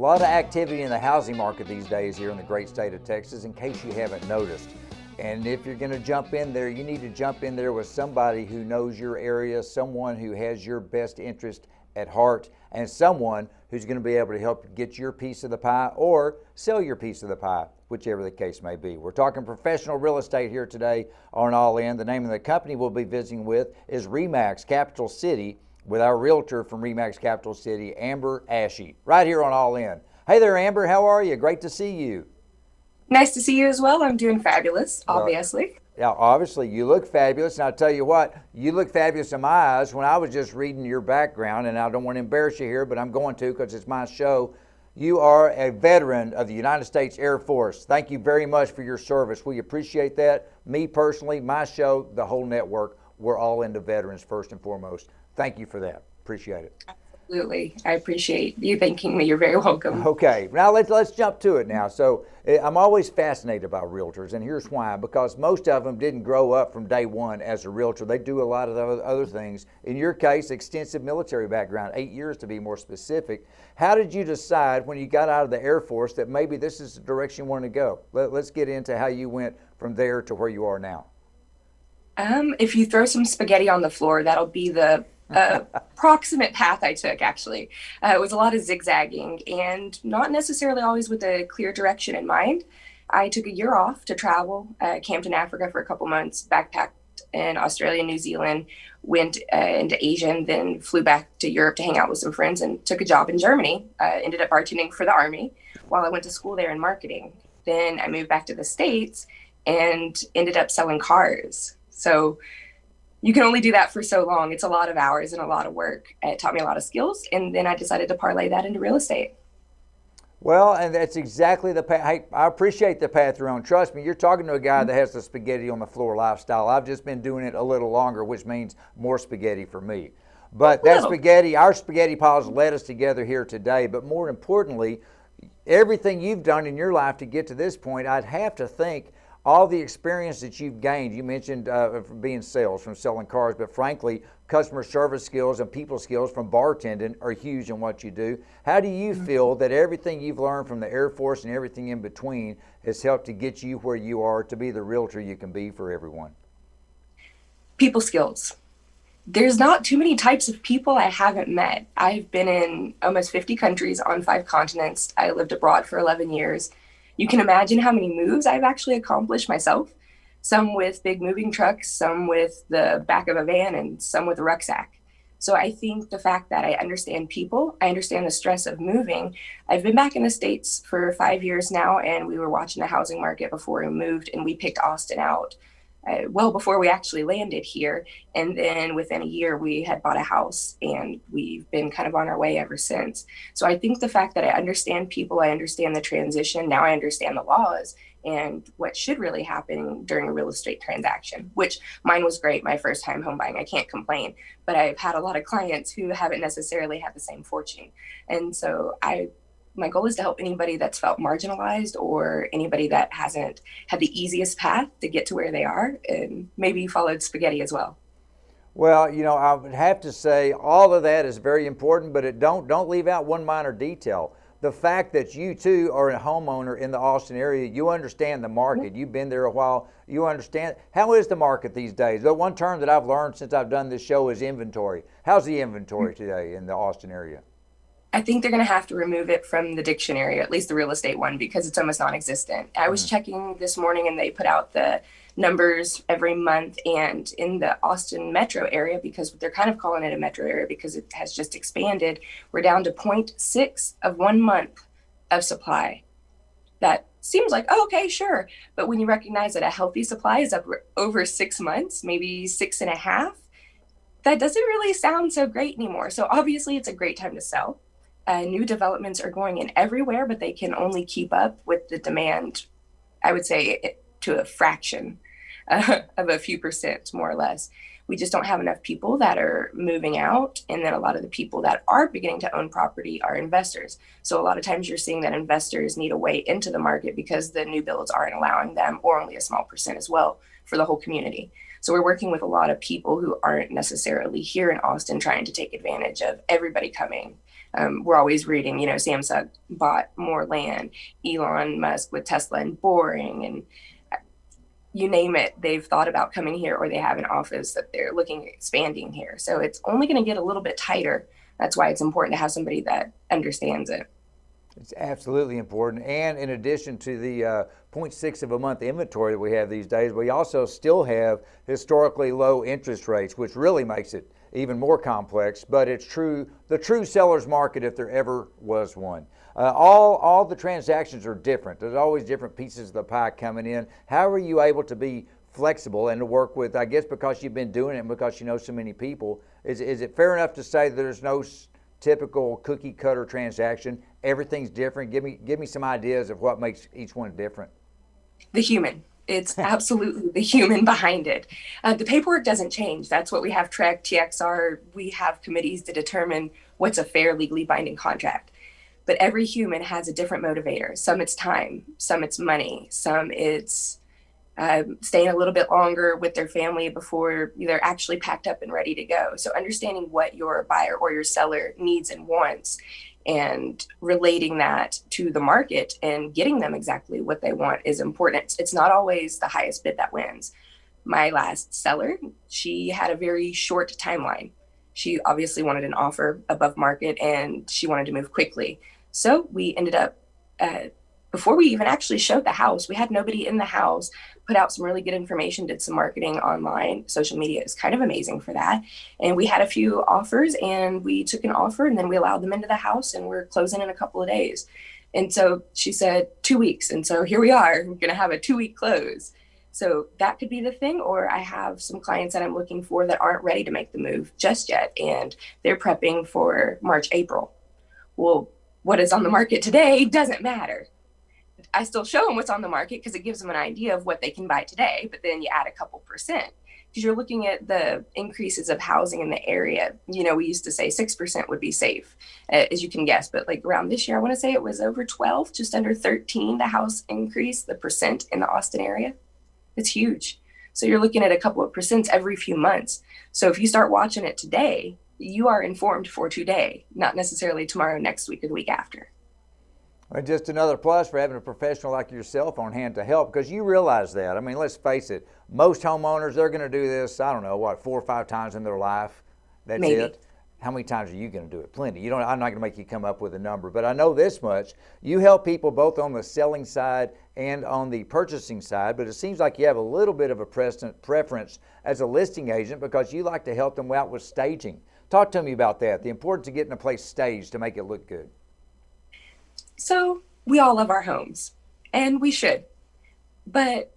lot of activity in the housing market these days here in the great state of Texas, in case you haven't noticed. And if you're going to jump in there, you need to jump in there with somebody who knows your area, someone who has your best interest at heart, and someone who's going to be able to help get your piece of the pie or sell your piece of the pie, whichever the case may be. We're talking professional real estate here today on All In. The name of the company we'll be visiting with is RE/MAX Capital City, with our realtor from RE/MAX Capital City, Amber Ashy, right here on All In. Hey there, Amber. How are you? Great to see you. Nice to see you as well. I'm doing fabulous, obviously. Yeah, obviously you look fabulous, and I'll tell you what, you look fabulous in my eyes. When I was just reading your background, and I don't want to embarrass you here, but I'm going to because it's my show, you are a veteran of the United States Air Force. Thank you very much for your service. We appreciate that. Me personally, my show, the whole network, we're all into veterans first and foremost. Thank you for that. Appreciate it. Absolutely. I appreciate you thanking me. You're very welcome. Okay, now let's jump to it now. So I'm always fascinated by realtors, and here's why. Because most of them didn't grow up from day one as a realtor. They do a lot of other things. In your case, extensive military background, 8 years to be more specific. How did you decide when you got out of the Air Force that maybe this is the direction you want to go? Let's get into how you went from there to where you are now. If you throw some spaghetti on the floor, that'll be the approximate path I took, actually. It was a lot of zigzagging and not necessarily always with a clear direction in mind. I took a year off to travel, camped in Africa for a couple months, backpacked in Australia, New Zealand, went into Asia, and then flew back to Europe to hang out with some friends and took a job in Germany. Ended up bartending for the Army while I went to school there in marketing. Then I moved back to the States and ended up selling cars. So you can only do that for so long. It's a lot of hours and a lot of work. It taught me a lot of skills, and then I decided to parlay that into real estate. Well, and that's exactly the path. Hey, I appreciate the path you're on. Trust me, you're talking to a guy that has the spaghetti on the floor lifestyle. I've just been doing it a little longer, which means more spaghetti for me. But that spaghetti, our spaghetti piles led us together here today. But more importantly, everything you've done in your life to get to this point, I'd have to think all the experience that you've gained. You mentioned from being sales, from selling cars, but frankly, customer service skills and people skills from bartending are huge in what you do. How do you feel that everything you've learned from the Air Force and everything in between has helped to get you where you are to be the realtor you can be for everyone? People skills. There's not too many types of people I haven't met. I've been in almost 50 countries on 5 continents. I lived abroad for 11 years. You can imagine how many moves I've actually accomplished myself, some with big moving trucks, some with the back of a van, and some with a rucksack. So I think the fact that I understand people, I understand the stress of moving. I've been back in the States for 5 years now, and we were watching the housing market before we moved, and we picked Austin out well before we actually landed here. And then within a year, we had bought a house, and we've been kind of on our way ever since. So I think the fact that I understand people, I understand the transition, now I understand the laws and what should really happen during a real estate transaction, which mine was great, my first time home buying. I can't complain, but I've had a lot of clients who haven't necessarily had the same fortune. And so my goal is to help anybody that's felt marginalized or anybody that hasn't had the easiest path to get to where they are, and maybe followed spaghetti as well. Well, I would have to say all of that is very important, but don't leave out one minor detail. The fact that you too are a homeowner in the Austin area, you understand the market. You've been there a while. You understand. How is the market these days? The one term that I've learned since I've done this show is inventory. How's the inventory today in the Austin area? I think they're going to have to remove it from the dictionary, at least the real estate one, because it's almost non-existent. I was checking this morning, and they put out the numbers every month, and in the Austin metro area, because they're kind of calling it a metro area because it has just expanded, we're down to 0.6 of 1 month of supply. That seems like, oh, okay, sure. But when you recognize that a healthy supply is up over 6 months, maybe 6.5, that doesn't really sound so great anymore. So obviously it's a great time to sell. New developments are going in everywhere, but they can only keep up with the demand, I would say, to a fraction of a few percent, more or less. We just don't have enough people that are moving out. And then a lot of the people that are beginning to own property are investors. So a lot of times you're seeing that investors need a way into the market because the new builds aren't allowing them, or only a small percent as well, for the whole community. So we're working with a lot of people who aren't necessarily here in Austin trying to take advantage of everybody coming. We're always reading, Samsung bought more land, Elon Musk with Tesla and Boring, and you name it, they've thought about coming here, or they have an office that they're looking at expanding here. So it's only going to get a little bit tighter. That's why it's important to have somebody that understands it. It's absolutely important. And in addition to the 0.6 of a month inventory that we have these days, we also still have historically low interest rates, which really makes it even more complex. But it's the true seller's market, if there ever was one. All the transactions are different. There's always different pieces of the pie coming in. How are you able to be flexible and to work with, I guess because you've been doing it and because you know so many people, is it fair enough to say that there's no typical cookie cutter transaction? Everything's different. Give me some ideas of what makes each one different. The human. It's absolutely the human behind it. The paperwork doesn't change. That's what we have tracked, TXR. We have committees to determine what's a fair legally binding contract. But every human has a different motivator. Some it's time, some it's money, some it's staying a little bit longer with their family before they're actually packed up and ready to go. So understanding what your buyer or your seller needs and wants and relating that to the market and getting them exactly what they want is important. It's not always the highest bid that wins. My last seller, she had a very short timeline. She obviously wanted an offer above market and she wanted to move quickly. So we ended up, before we even actually showed the house, we had nobody in the house, put out some really good information, did some marketing online. Social media is kind of amazing for that. And we had a few offers and we took an offer and then we allowed them into the house and we're closing in a couple of days. And so she said 2 weeks. And so here we are, we're going to have a 2-week close. So that could be the thing. Or I have some clients that I'm looking for that aren't ready to make the move just yet. And they're prepping for March, April. Well, what is on the market today doesn't matter. I still show them what's on the market because it gives them an idea of what they can buy today, but then you add a couple percent because you're looking at the increases of housing in the area. We used to say 6% would be safe, as you can guess, but like around this year, I want to say it was over 12, just under 13, the house increase, the percent in the Austin area. It's huge. So you're looking at a couple of percents every few months. So if you start watching it today, you are informed for today, not necessarily tomorrow, next week, or the week after. Well, just another plus for having a professional like yourself on hand to help, because you realize that. I mean, let's face it, most homeowners, they're going to do this, 4 or 5 times in their life. That's Maybe. it. How many times are you going to do it? Plenty. I'm not going to make you come up with a number, but I know this much. You help people both on the selling side and on the purchasing side, but it seems like you have a little bit of a preference as a listing agent because you like to help them out with staging. Talk to me about that, the importance of getting a place staged to make it look good. So we all love our homes, and we should. But,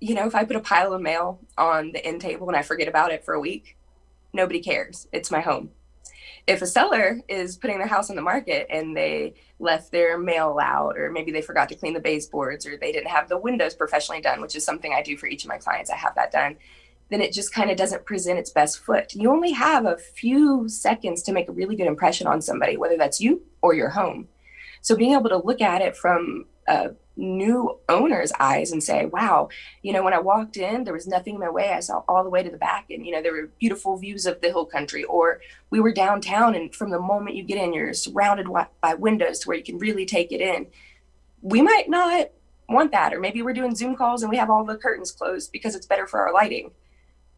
if I put a pile of mail on the end table and I forget about it for a week, nobody cares. It's my home. If a seller is putting their house on the market and they left their mail out, or maybe they forgot to clean the baseboards, or they didn't have the windows professionally done, which is something I do for each of my clients, I have that done, then it just kind of doesn't present its best foot. You only have a few seconds to make a really good impression on somebody, whether that's you or your home. So being able to look at it from a new owner's eyes and say, wow, when I walked in, there was nothing in my way. I saw all the way to the back and, there were beautiful views of the hill country, or we were downtown. And from the moment you get in, you're surrounded by windows to where you can really take it in. We might not want that. Or maybe we're doing Zoom calls and we have all the curtains closed because it's better for our lighting.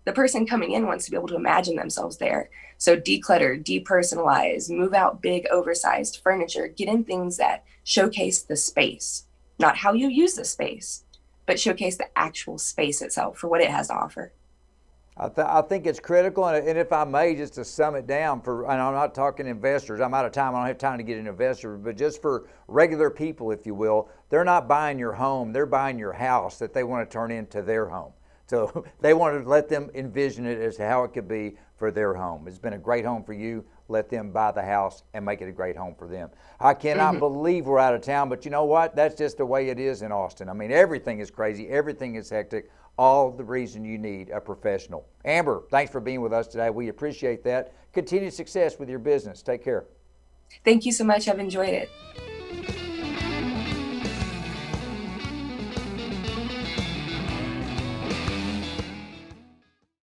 The person coming in wants to be able to imagine themselves there. So declutter, depersonalize, move out big, oversized furniture, get in things that showcase the space, not how you use the space, but showcase the actual space itself for what it has to offer. I think it's critical, and if I may, just to sum it down, and I'm not talking investors, I'm out of time, I don't have time to get an investor, but just for regular people, if you will, they're not buying your home, they're buying your house that they want to turn into their home. So they want to let them envision it as to how it could be for their home. It's been a great home for you. Let them buy the house and make it a great home for them. I cannot believe we're out of town, but you know what? That's just the way it is in Austin. I mean, everything is crazy. Everything is hectic. All the reason you need a professional. Amber, thanks for being with us today. We appreciate that. Continued success with your business. Take care. Thank you so much. I've enjoyed it.